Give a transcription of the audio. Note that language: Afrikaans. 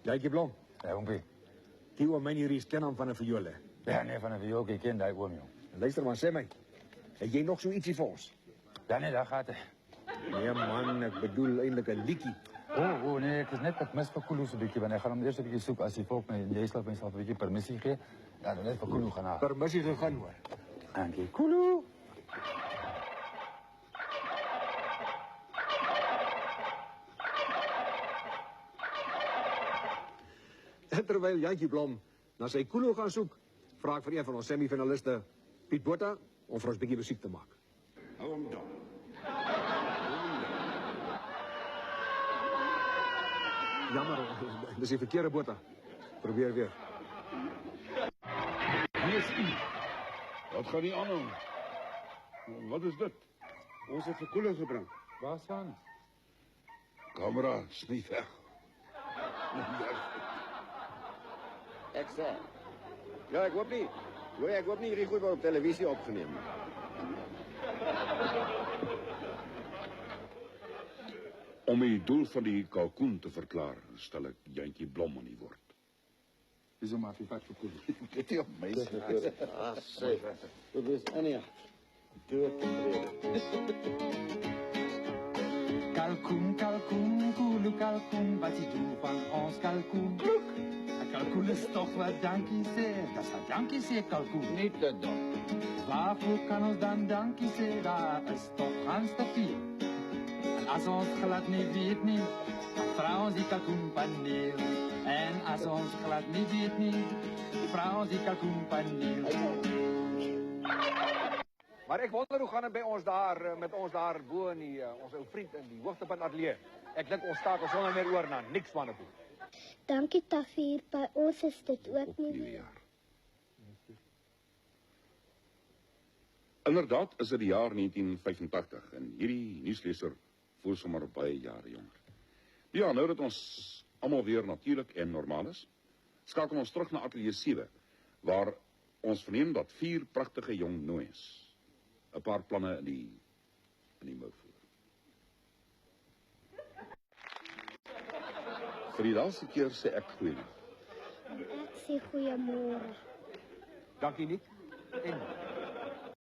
Jantjie Blom, Ja, oompie. die oom my hier is ken hom van 'n viool. Ja, nee, van een viool, ik ken die oom, jong. Luister man, sê my. Het jy nog so ietsie vir ons? Ja, nee, daar gaat hij. Nee man, ek bedoel eintlik 'n liedjie. Oh, nee, ik is net wat mis voor Kulu zo'n beetje. Want ik ga hem eerst een beetje zoeken als die volk mij in deze land een beetje permissie geeft. Ja, dan net voor Kulu gaan halen. Permissie gegaan hoor. Dankie, Kulu. Terwyl Jantjie Blom na sy koelo gaan soek, vra ek vir een van ons semifinaliste, Piet Botha, om vir ons 'n bietjie musiek te maak. Hou hom dan. Jammer, dis die verkeerde Botha. Probeer weer. Wie is u? Wat gaan nie aanhou? Wat is dit? Ons het vir koele gebring. Waar staan? Kamera, sny weg. Ek sê. Ja, ek hoop nie. Ek hoop nie hierdie goed word op televisie opgeneem nie. Om die doel van die kalkoen te verklaar, stel ek Jantjie Blom aan die woord. Dis om af, vat vir Kulu. Dit is op my Ah, sê. Dit is Ania. Dood tevrede. Kalkoen, kalkoen, Kulu kalkoen, wat je doet van ons kalkoen. Kloek! Een kalkoen is toch wat dankie zegt, dat is wat dankie zegt kalkoen. Niet te dom. Waarvoor kan ons dan dankie zeggen, daar is toch gans te veel. En als ons glad niet weet niet, dan vraag ons die kalkoenpaneel. En als ons glad niet weet niet, vraag ons die kalkoenpaneel. Maar ek wonder hoe gaan dit by ons daar met ons daar bo in die ons ou vriend in die hoogtepunt ateljee. Ek dink ons staat sonder meer oor na niks van toe. Dankie Tafier, by ons is dit ook op nie. Nieuwjaar. Inderdaad is dit die jaar 1985 en hierdie nuusleser voel sommer baie jare jonger. Ja, nou dat ons almal weer natuurlik en normaal is, skakel ons terug na ateljee 7 waar ons verneem dat 4 pragtige jong nooies 'n paar planne in die mou voer. Vir die laaste keer sê ek goeienaand. Ek sê goeiemôre. Dankie Nick. En